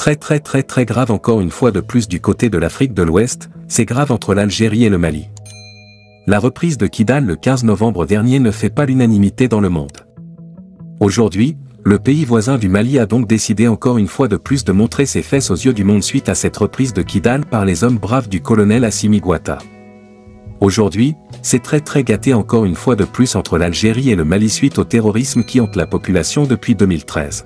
Très grave encore une fois de plus du côté de l'Afrique de l'Ouest, c'est grave entre l'Algérie et le Mali. La reprise de Kidal le 15 novembre dernier ne fait pas l'unanimité dans le monde. Aujourd'hui, le pays voisin du Mali a donc décidé encore une fois de plus de montrer ses fesses aux yeux du monde suite à cette reprise de Kidal par les hommes braves du colonel Assimi Goïta. Aujourd'hui, c'est très gâté encore une fois de plus entre l'Algérie et le Mali suite au terrorisme qui hante la population depuis 2013.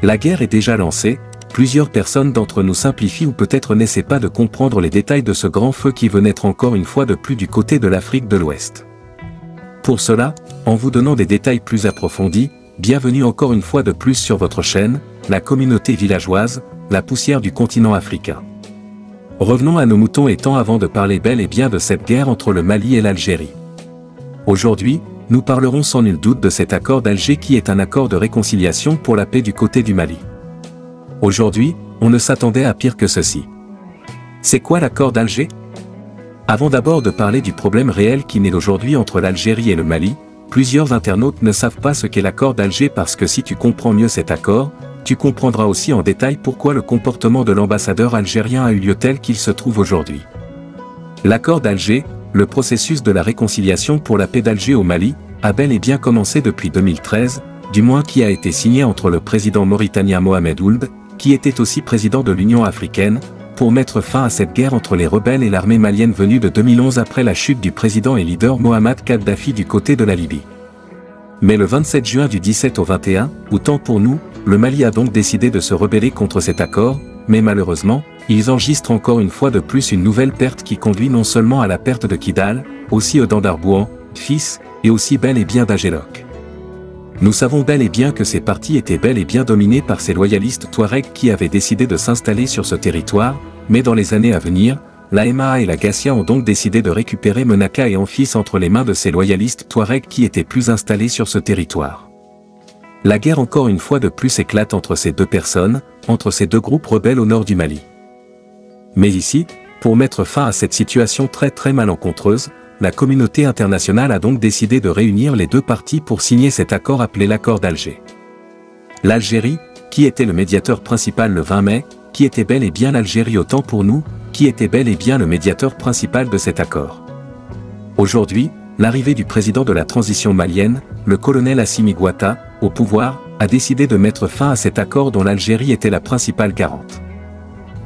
La guerre est déjà lancée, plusieurs personnes d'entre nous simplifient ou peut-être n'essaient pas de comprendre les détails de ce grand feu qui veut naître encore une fois de plus du côté de l'Afrique de l'Ouest. Pour cela, en vous donnant des détails plus approfondis, bienvenue encore une fois de plus sur votre chaîne, la communauté villageoise, la poussière du continent africain. Revenons à nos moutons étant avant de parler bel et bien de cette guerre entre le Mali et l'Algérie. Aujourd'hui, nous parlerons sans nul doute de cet accord d'Alger qui est un accord de réconciliation pour la paix du côté du Mali. Aujourd'hui, on ne s'attendait à pire que ceci. C'est quoi l'accord d'Alger? Avant d'abord de parler du problème réel qui naît aujourd'hui entre l'Algérie et le Mali, plusieurs internautes ne savent pas ce qu'est l'accord d'Alger parce que si tu comprends mieux cet accord, tu comprendras aussi en détail pourquoi le comportement de l'ambassadeur algérien a eu lieu tel qu'il se trouve aujourd'hui. L'accord d'Alger, le processus de la réconciliation pour la paix d'Alger au Mali, a bel et bien commencé depuis 2013, du moins qui a été signé entre le président mauritanien Mohamed Ould, qui était aussi président de l'Union africaine, pour mettre fin à cette guerre entre les rebelles et l'armée malienne venue de 2011 après la chute du président et leader Mohamed Kadhafi du côté de la Libye. Mais le 27 juin du 17 au 21, autant pour nous, le Mali a donc décidé de se rebeller contre cet accord, mais malheureusement, ils enregistrent encore une fois de plus une nouvelle perte qui conduit non seulement à la perte de Kidal, aussi d'Andarbouan, fils, et aussi bel et bien d'Agelok. Nous savons bel et bien que ces partis étaient bel et bien dominés par ces loyalistes Touaregs qui avaient décidé de s'installer sur ce territoire, mais dans les années à venir, la MAA et la Gassia ont donc décidé de récupérer Menaka et Enfis entre les mains de ces loyalistes Touaregs qui étaient plus installés sur ce territoire. La guerre encore une fois de plus éclate entre ces deux personnes, entre ces deux groupes rebelles au nord du Mali. Mais ici, pour mettre fin à cette situation très malencontreuse, la communauté internationale a donc décidé de réunir les deux parties pour signer cet accord appelé l'accord d'Alger. L'Algérie, qui était le médiateur principal le 20 mai, qui était bel et bien l'Algérie autant pour nous, qui était bel et bien le médiateur principal de cet accord. Aujourd'hui, l'arrivée du président de la transition malienne, le colonel Assimi Goïta, au pouvoir, a décidé de mettre fin à cet accord dont l'Algérie était la principale garante.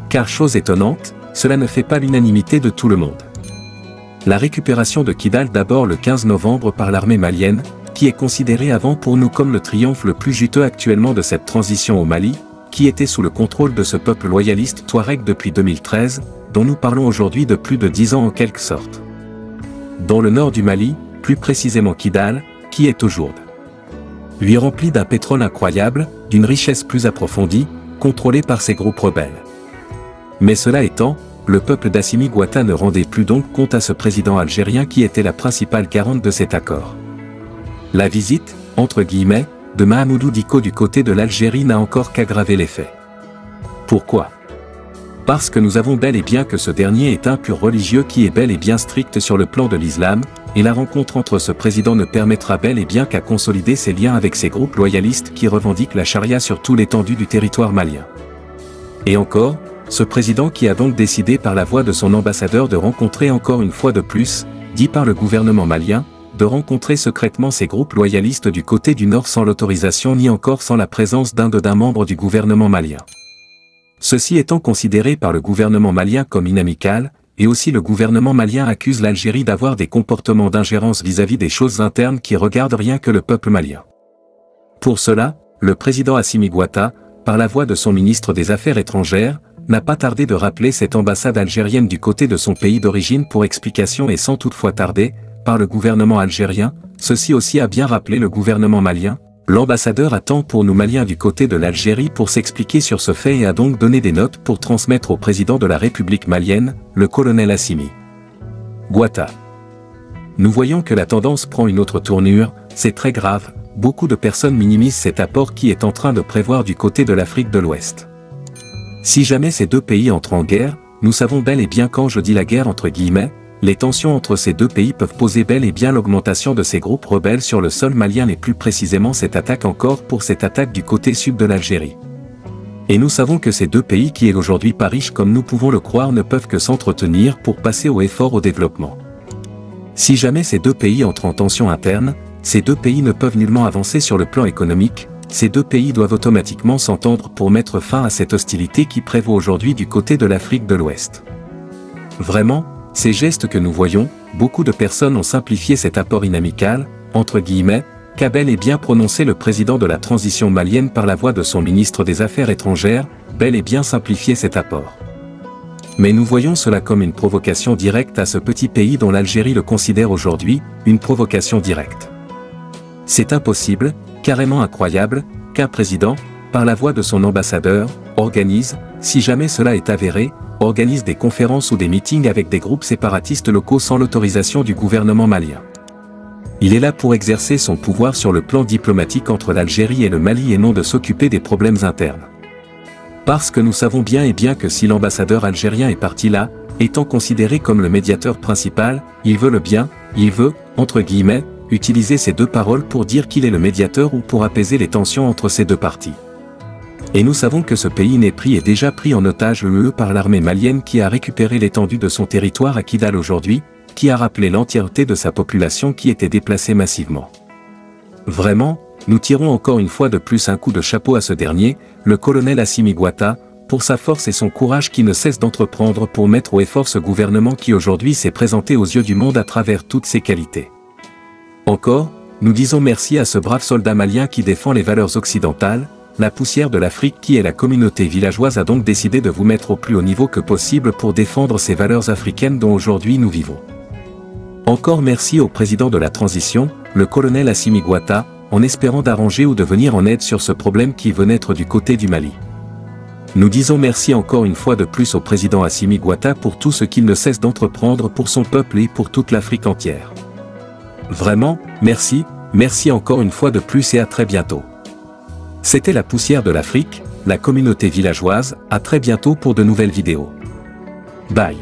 Car chose étonnante, cela ne fait pas l'unanimité de tout le monde. La récupération de Kidal d'abord le 15 novembre par l'armée malienne, qui est considérée avant pour nous comme le triomphe le plus juteux actuellement de cette transition au Mali, qui était sous le contrôle de ce peuple loyaliste Touareg depuis 2013, dont nous parlons aujourd'hui de plus de 10 ans en quelque sorte. Dans le nord du Mali, plus précisément Kidal, qui est au Jourd. Lui rempli d'un pétrole incroyable, d'une richesse plus approfondie, contrôlée par ces groupes rebelles. Mais cela étant, le peuple d'Assimi Goïta ne rendait plus donc compte à ce président algérien qui était la principale garante de cet accord. La visite, entre guillemets, de Mahamoudou Dicko du côté de l'Algérie n'a encore qu'aggravé les faits. Pourquoi? Parce que nous avons bel et bien que ce dernier est un pur religieux qui est bel et bien strict sur le plan de l'islam, et la rencontre entre ce président ne permettra bel et bien qu'à consolider ses liens avec ces groupes loyalistes qui revendiquent la charia sur tout l'étendue du territoire malien. Et encore, ce président qui a donc décidé par la voix de son ambassadeur de rencontrer encore une fois de plus, dit par le gouvernement malien, de rencontrer secrètement ces groupes loyalistes du côté du nord sans l'autorisation ni encore sans la présence d'un membre du gouvernement malien. Ceci étant considéré par le gouvernement malien comme inamical, et aussi le gouvernement malien accuse l'Algérie d'avoir des comportements d'ingérence vis-à-vis des choses internes qui regardent rien que le peuple malien. Pour cela, le président Assimi Goïta, par la voix de son ministre des Affaires étrangères, n'a pas tardé de rappeler cette ambassade algérienne du côté de son pays d'origine pour explication et sans toutefois tarder, par le gouvernement algérien, ceci aussi a bien rappelé le gouvernement malien. L'ambassadeur attend pour nous Maliens du côté de l'Algérie pour s'expliquer sur ce fait et a donc donné des notes pour transmettre au président de la République malienne, le colonel Assimi Goïta. Nous voyons que la tendance prend une autre tournure, c'est très grave, beaucoup de personnes minimisent cet apport qui est en train de prévoir du côté de l'Afrique de l'Ouest. Si jamais ces deux pays entrent en guerre, nous savons bel et bien quand je dis la guerre entre guillemets, les tensions entre ces deux pays peuvent poser bel et bien l'augmentation de ces groupes rebelles sur le sol malien et plus précisément cette attaque encore pour cette attaque du côté sud de l'Algérie. Et nous savons que ces deux pays qui est aujourd'hui pas riches comme nous pouvons le croire ne peuvent que s'entretenir pour passer au effort au développement. Si jamais ces deux pays entrent en tension interne, ces deux pays ne peuvent nullement avancer sur le plan économique, ces deux pays doivent automatiquement s'entendre pour mettre fin à cette hostilité qui prévaut aujourd'hui du côté de l'Afrique de l'Ouest. Vraiment, ces gestes que nous voyons, beaucoup de personnes ont simplifié cet apport inamical, entre guillemets, qu'a bel et bien prononcé le président de la transition malienne par la voix de son ministre des Affaires étrangères, bel et bien simplifié cet apport. Mais nous voyons cela comme une provocation directe à ce petit pays dont l'Algérie le considère aujourd'hui, une provocation directe. C'est impossible, carrément incroyable, qu'un président, par la voix de son ambassadeur, organise, si jamais cela est avéré, organise des conférences ou des meetings avec des groupes séparatistes locaux sans l'autorisation du gouvernement malien. Il est là pour exercer son pouvoir sur le plan diplomatique entre l'Algérie et le Mali et non de s'occuper des problèmes internes. Parce que nous savons bien et bien que si l'ambassadeur algérien est parti là, étant considéré comme le médiateur principal, il veut le bien, il veut, entre guillemets, utiliser ces deux paroles pour dire qu'il est le médiateur ou pour apaiser les tensions entre ces deux parties. Et nous savons que ce pays n'est pris et déjà pris en otage par l'armée malienne qui a récupéré l'étendue de son territoire à Kidal aujourd'hui, qui a rappelé l'entièreté de sa population qui était déplacée massivement. Vraiment, nous tirons encore une fois de plus un coup de chapeau à ce dernier, le colonel Assimi Goïta, pour sa force et son courage qui ne cesse d'entreprendre pour mettre au effort ce gouvernement qui aujourd'hui s'est présenté aux yeux du monde à travers toutes ses qualités. Encore, nous disons merci à ce brave soldat malien qui défend les valeurs occidentales, la poussière de l'Afrique qui est la communauté villageoise a donc décidé de vous mettre au plus haut niveau que possible pour défendre ces valeurs africaines dont aujourd'hui nous vivons. Encore merci au président de la transition, le colonel Assimi Goïta, en espérant d'arranger ou de venir en aide sur ce problème qui veut naître du côté du Mali. Nous disons merci encore une fois de plus au président Assimi Goïta pour tout ce qu'il ne cesse d'entreprendre pour son peuple et pour toute l'Afrique entière. Vraiment, merci, merci encore une fois de plus et à très bientôt. C'était la poussière de l'Afrique, la communauté villageoise, à très bientôt pour de nouvelles vidéos. Bye.